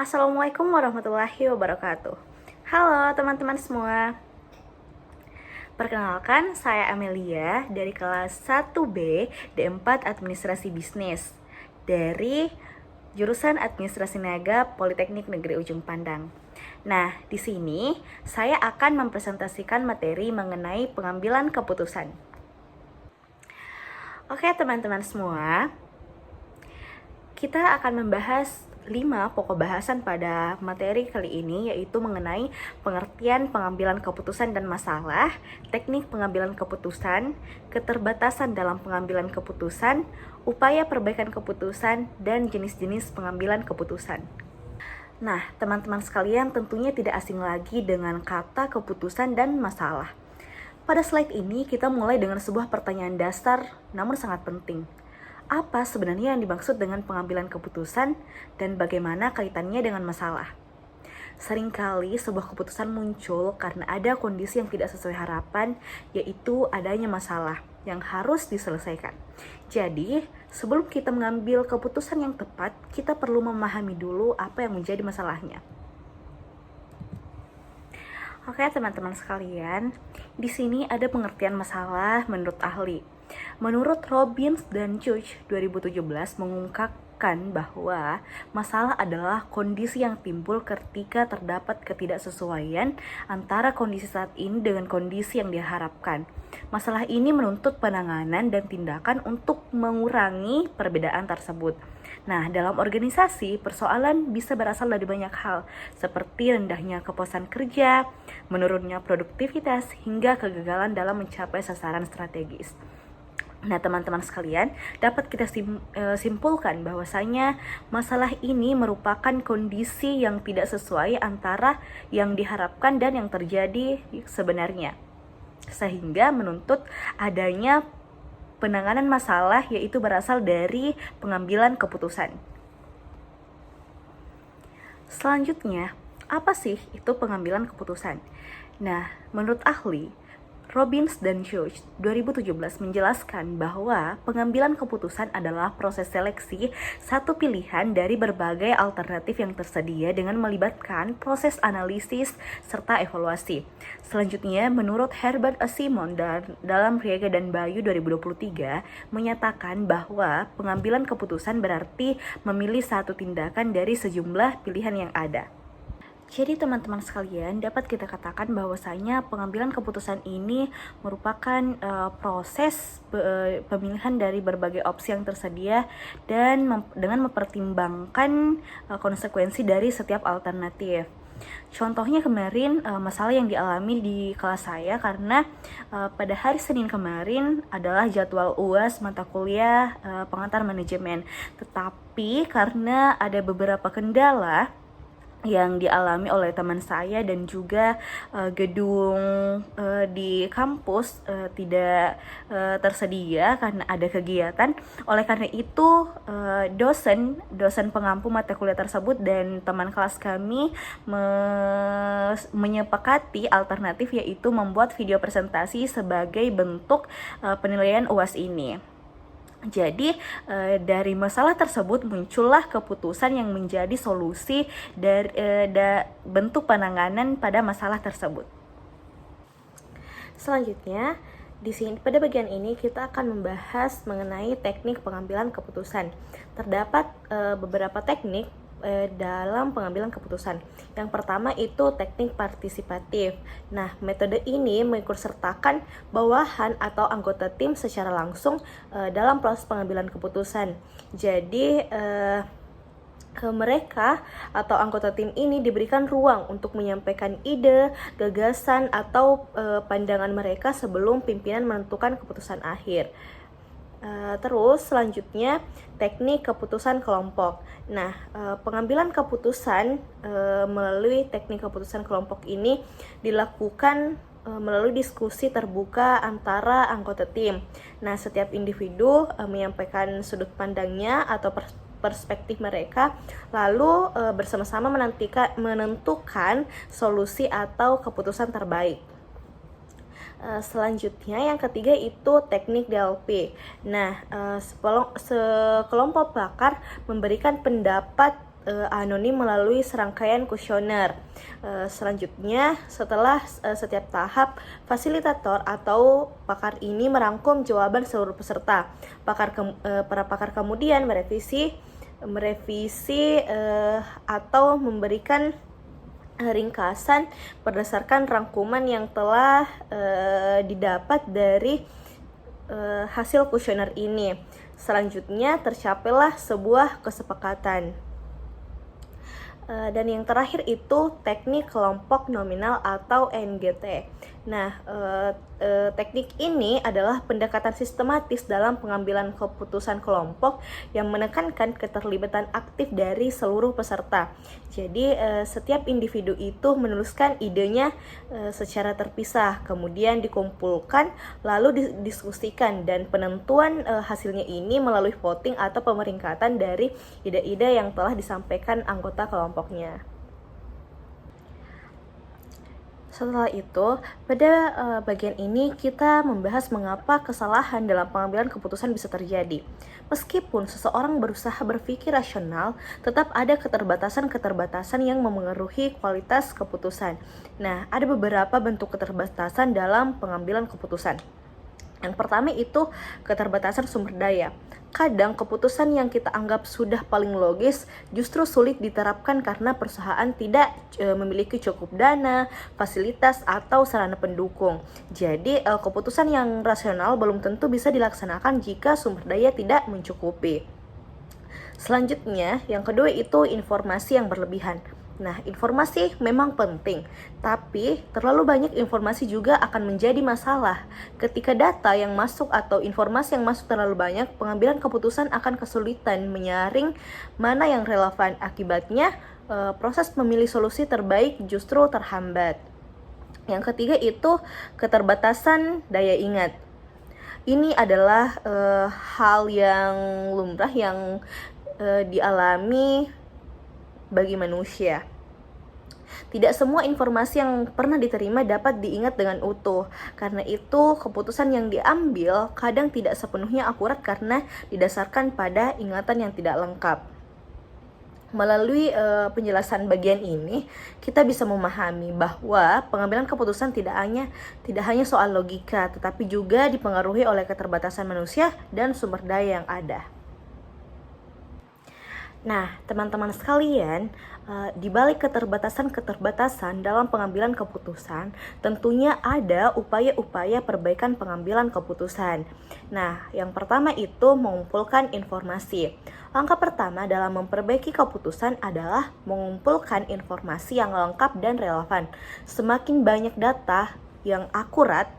Assalamualaikum warahmatullahi wabarakatuh. Halo teman-teman semua. Perkenalkan, saya Amelia dari kelas 1B D4 Administrasi Bisnis dari jurusan Administrasi Niaga Politeknik Negeri Ujung Pandang. Nah, di sini saya akan mempresentasikan materi mengenai pengambilan keputusan. Oke, teman-teman semua, kita akan membahas 5 pokok bahasan pada materi kali ini, yaitu mengenai pengertian pengambilan keputusan dan masalah, teknik pengambilan keputusan, keterbatasan dalam pengambilan keputusan, upaya perbaikan keputusan, dan jenis-jenis pengambilan keputusan. Nah, teman-teman sekalian tentunya tidak asing lagi dengan kata keputusan dan masalah. Pada slide ini kita mulai dengan sebuah pertanyaan dasar namun sangat penting. Apa sebenarnya yang dimaksud dengan pengambilan keputusan dan bagaimana kaitannya dengan masalah? Seringkali sebuah keputusan muncul karena ada kondisi yang tidak sesuai harapan, yaitu adanya masalah yang harus diselesaikan. Jadi, sebelum kita mengambil keputusan yang tepat, kita perlu memahami dulu apa yang menjadi masalahnya. Oke, teman-teman sekalian, di sini ada pengertian masalah menurut ahli. Menurut Robbins dan Judge 2017 mengungkapkan bahwa masalah adalah kondisi yang timbul ketika terdapat ketidaksesuaian antara kondisi saat ini dengan kondisi yang diharapkan. Masalah ini menuntut penanganan dan tindakan untuk mengurangi perbedaan tersebut. Nah, dalam organisasi, persoalan bisa berasal dari banyak hal, seperti rendahnya kepuasan kerja, menurunnya produktivitas, hingga kegagalan dalam mencapai sasaran strategis. Nah, teman-teman sekalian, dapat kita simpulkan bahwasanya masalah ini merupakan kondisi yang tidak sesuai antara yang diharapkan dan yang terjadi sebenarnya, sehingga menuntut adanya penanganan masalah, yaitu berasal dari pengambilan keputusan. Selanjutnya, apa sih itu pengambilan keputusan? Nah, menurut ahli, Robbins dan Judge 2017 menjelaskan bahwa pengambilan keputusan adalah proses seleksi satu pilihan dari berbagai alternatif yang tersedia dengan melibatkan proses analisis serta evaluasi. Selanjutnya, menurut Herbert A. Simon dalam Riega dan Bayu 2023 menyatakan bahwa pengambilan keputusan berarti memilih satu tindakan dari sejumlah pilihan yang ada. Jadi teman-teman sekalian, dapat kita katakan bahwasanya pengambilan keputusan ini merupakan proses pemilihan dari berbagai opsi yang tersedia dan dengan mempertimbangkan konsekuensi dari setiap alternatif. Contohnya kemarin masalah yang dialami di kelas saya karena pada hari Senin kemarin adalah jadwal UAS mata kuliah pengantar manajemen. Tetapi karena ada beberapa kendala yang dialami oleh teman saya dan juga gedung di kampus tidak tersedia karena ada kegiatan. Oleh karena itu dosen pengampu mata kuliah tersebut dan teman kelas kami menyepakati alternatif, yaitu membuat video presentasi sebagai bentuk penilaian UAS ini. Jadi dari masalah tersebut muncullah keputusan yang menjadi solusi dari bentuk penanganan pada masalah tersebut. Selanjutnya, di sini pada bagian ini kita akan membahas mengenai teknik pengambilan keputusan. Terdapat beberapa teknik dalam pengambilan keputusan. Yang pertama itu teknik partisipatif. Nah, metode ini mengikutsertakan bawahan atau anggota tim secara langsung dalam proses pengambilan keputusan. Jadi mereka atau anggota tim ini diberikan ruang untuk menyampaikan ide, gagasan, atau pandangan mereka sebelum pimpinan menentukan keputusan akhir. Terus selanjutnya teknik keputusan kelompok. Nah, pengambilan keputusan melalui teknik keputusan kelompok ini dilakukan melalui diskusi terbuka antara anggota tim. Nah, setiap individu menyampaikan sudut pandangnya atau perspektif mereka, lalu bersama-sama menentukan solusi atau keputusan terbaik. Selanjutnya yang ketiga itu teknik DLP. Nah, sekelompok pakar memberikan pendapat anonim melalui serangkaian kuesioner. Selanjutnya, setelah setiap tahap, fasilitator atau pakar ini merangkum jawaban seluruh peserta. Para pakar kemudian merevisi atau memberikan ringkasan berdasarkan rangkuman yang telah didapat dari hasil kuesioner ini. Selanjutnya tercapailah sebuah kesepakatan. Dan yang terakhir itu teknik kelompok nominal atau NGT. Nah, teknik ini adalah pendekatan sistematis dalam pengambilan keputusan kelompok yang menekankan keterlibatan aktif dari seluruh peserta. Jadi, setiap individu itu menuliskan idenya secara terpisah, kemudian dikumpulkan, lalu didiskusikan, dan penentuan hasilnya ini melalui voting atau pemeringkatan dari ide-ide yang telah disampaikan anggota kelompoknya. Setelah itu, pada bagian ini kita membahas mengapa kesalahan dalam pengambilan keputusan bisa terjadi. Meskipun seseorang berusaha berpikir rasional, tetap ada keterbatasan-keterbatasan yang memengaruhi kualitas keputusan. Nah, ada beberapa bentuk keterbatasan dalam pengambilan keputusan. Yang pertama itu keterbatasan sumber daya. Kadang keputusan yang kita anggap sudah paling logis justru sulit diterapkan karena perusahaan tidak memiliki cukup dana, fasilitas, atau sarana pendukung. Jadi keputusan yang rasional belum tentu bisa dilaksanakan jika sumber daya tidak mencukupi. Selanjutnya, yang kedua itu informasi yang berlebihan. Nah, informasi memang penting, tapi terlalu banyak informasi juga akan menjadi masalah. Ketika data yang masuk atau informasi yang masuk terlalu banyak, pengambilan keputusan akan kesulitan menyaring mana yang relevan. Akibatnya, proses memilih solusi terbaik justru terhambat. Yang ketiga itu keterbatasan daya ingat. Ini adalah hal yang lumrah yang dialami bagi manusia. Tidak semua informasi yang pernah diterima dapat diingat dengan utuh. Karena itu, keputusan yang diambil kadang tidak sepenuhnya akurat karena didasarkan pada ingatan yang tidak lengkap. Melalui penjelasan bagian ini, kita bisa memahami bahwa pengambilan keputusan tidak hanya soal logika, tetapi juga dipengaruhi oleh keterbatasan manusia dan sumber daya yang ada. Nah, teman-teman sekalian, di balik keterbatasan-keterbatasan dalam pengambilan keputusan, tentunya ada upaya-upaya perbaikan pengambilan keputusan. Nah, yang pertama itu mengumpulkan informasi. Langkah pertama dalam memperbaiki keputusan adalah mengumpulkan informasi yang lengkap dan relevan. Semakin banyak data yang akurat,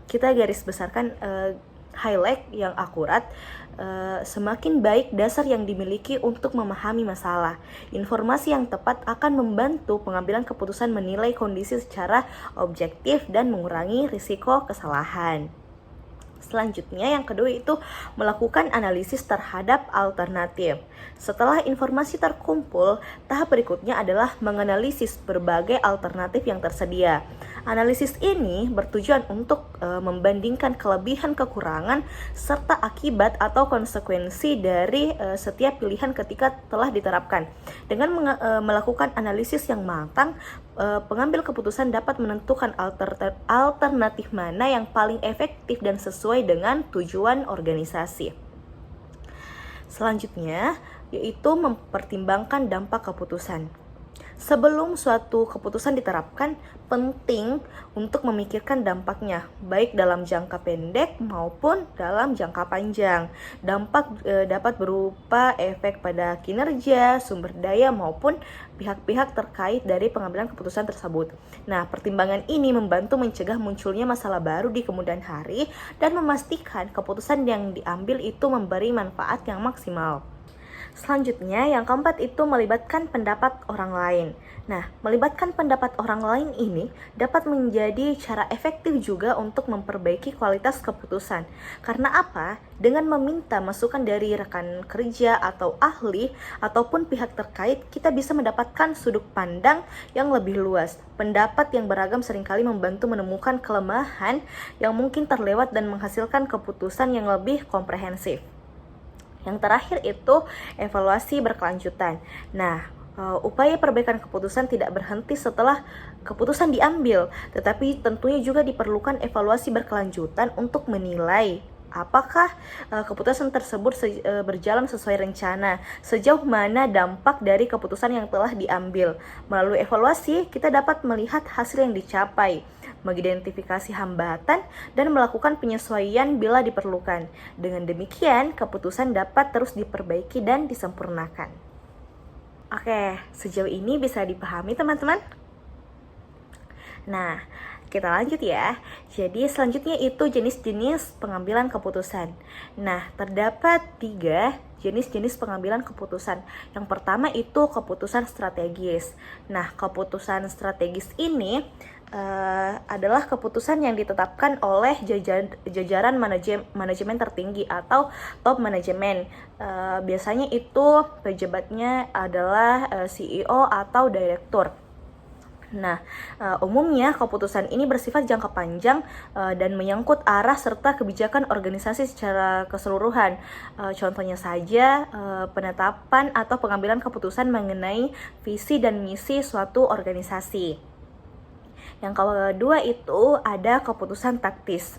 kita garis besarkan highlight yang akurat, semakin baik dasar yang dimiliki untuk memahami masalah. Informasi yang tepat akan membantu pengambilan keputusan menilai kondisi secara objektif dan mengurangi risiko kesalahan. Selanjutnya, yang kedua itu melakukan analisis terhadap alternatif. Setelah informasi terkumpul, tahap berikutnya adalah menganalisis berbagai alternatif yang tersedia. Analisis ini bertujuan untuk membandingkan kelebihan, kekurangan, serta akibat atau konsekuensi dari setiap pilihan ketika telah diterapkan. Dengan melakukan analisis yang matang, pengambil keputusan dapat menentukan alternatif mana yang paling efektif dan sesuai dengan tujuan organisasi. Selanjutnya, yaitu mempertimbangkan dampak keputusan. Sebelum suatu keputusan diterapkan, penting untuk memikirkan dampaknya, baik dalam jangka pendek maupun dalam jangka panjang. Dampak dapat berupa efek pada kinerja, sumber daya, maupun pihak-pihak terkait dari pengambilan keputusan tersebut. Nah, pertimbangan ini membantu mencegah munculnya masalah baru di kemudian hari dan memastikan keputusan yang diambil itu memberi manfaat yang maksimal. Selanjutnya, yang keempat itu melibatkan pendapat orang lain. Nah, melibatkan pendapat orang lain ini dapat menjadi cara efektif juga untuk memperbaiki kualitas keputusan. Karena apa? Dengan meminta masukan dari rekan kerja atau ahli ataupun pihak terkait, kita bisa mendapatkan sudut pandang yang lebih luas. Pendapat yang beragam seringkali membantu menemukan kelemahan yang mungkin terlewat dan menghasilkan keputusan yang lebih komprehensif. Yang terakhir itu evaluasi berkelanjutan. Nah, upaya perbaikan keputusan tidak berhenti setelah keputusan diambil, tetapi tentunya juga diperlukan evaluasi berkelanjutan untuk menilai apakah keputusan tersebut berjalan sesuai rencana, sejauh mana dampak dari keputusan yang telah diambil. Melalui evaluasi, kita dapat melihat hasil yang dicapai, mengidentifikasi hambatan, dan melakukan penyesuaian bila diperlukan. Dengan demikian, keputusan dapat terus diperbaiki dan disempurnakan. Oke, sejauh ini bisa dipahami teman-teman? Nah, kita lanjut ya. Jadi selanjutnya itu jenis-jenis pengambilan keputusan. Nah, terdapat 3 jenis-jenis pengambilan keputusan. Yang pertama itu keputusan strategis. Nah, keputusan strategis ini adalah keputusan yang ditetapkan oleh jajaran manajemen tertinggi atau top manajemen. Biasanya itu pejabatnya adalah CEO atau direktur. Nah, umumnya keputusan ini bersifat jangka panjang dan menyangkut arah serta kebijakan organisasi secara keseluruhan. Contohnya saja, penetapan atau pengambilan keputusan mengenai visi dan misi suatu organisasi. Yang kedua itu ada keputusan taktis.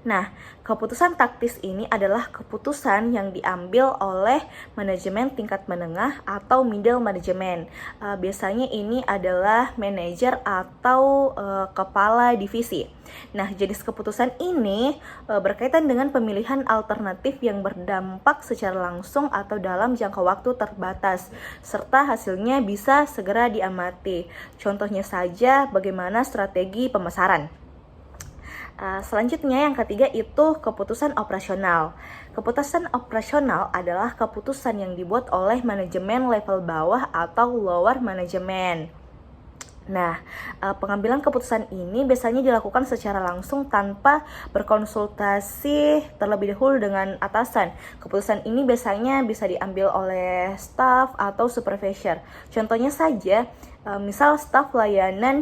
Nah, keputusan taktis ini adalah keputusan yang diambil oleh manajemen tingkat menengah atau middle management. Biasanya ini adalah manajer atau kepala divisi. Nah, jenis keputusan ini berkaitan dengan pemilihan alternatif yang berdampak secara langsung atau dalam jangka waktu terbatas, serta hasilnya bisa segera diamati. Contohnya saja bagaimana strategi pemasaran. Selanjutnya yang ketiga itu keputusan operasional. Keputusan operasional adalah keputusan yang dibuat oleh manajemen level bawah atau lower management. Nah, pengambilan keputusan ini biasanya dilakukan secara langsung tanpa berkonsultasi terlebih dahulu dengan atasan. Keputusan ini biasanya bisa diambil oleh staff atau supervisor. Contohnya saja, misal staf layanan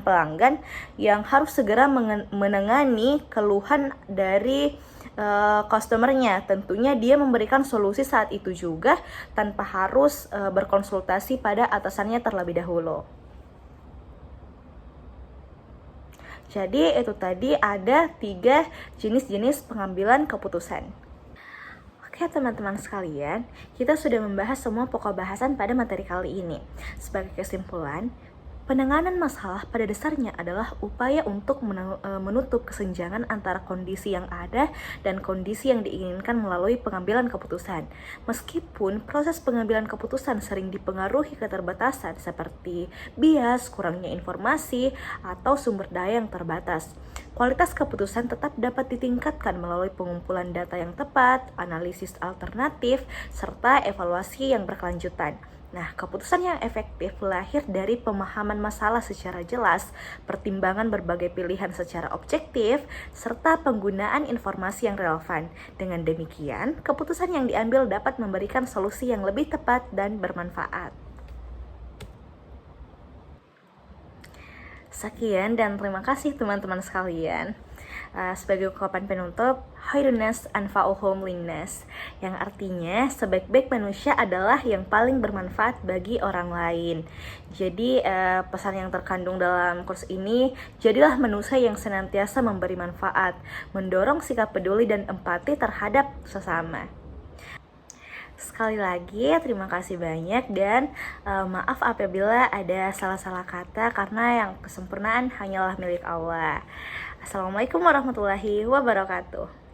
pelanggan yang harus segera menangani keluhan dari customernya. Tentunya dia memberikan solusi saat itu juga tanpa harus berkonsultasi pada atasannya terlebih dahulu. Jadi itu tadi ada 3 jenis-jenis pengambilan keputusan. Oke teman-teman sekalian, kita sudah membahas semua pokok bahasan pada materi kali ini. Sebagai kesimpulan, penanganan masalah pada dasarnya adalah upaya untuk menutup kesenjangan antara kondisi yang ada dan kondisi yang diinginkan melalui pengambilan keputusan. Meskipun proses pengambilan keputusan sering dipengaruhi keterbatasan seperti bias, kurangnya informasi, atau sumber daya yang terbatas, kualitas keputusan tetap dapat ditingkatkan melalui pengumpulan data yang tepat, analisis alternatif, serta evaluasi yang berkelanjutan. Nah, keputusan yang efektif lahir dari pemahaman masalah secara jelas, pertimbangan berbagai pilihan secara objektif, serta penggunaan informasi yang relevan. Dengan demikian, keputusan yang diambil dapat memberikan solusi yang lebih tepat dan bermanfaat. Sekian dan terima kasih teman-teman sekalian. Sebagai ungkapan penutup, khairunas anfa'uhum linnas, yang artinya sebaik-baik manusia adalah yang paling bermanfaat bagi orang lain. Jadi pesan yang terkandung dalam kurs ini, jadilah manusia yang senantiasa memberi manfaat, mendorong sikap peduli dan empati terhadap sesama. Sekali lagi terima kasih banyak dan maaf apabila ada salah-salah kata karena yang kesempurnaan hanyalah milik Allah. Assalamualaikum warahmatullahi wabarakatuh.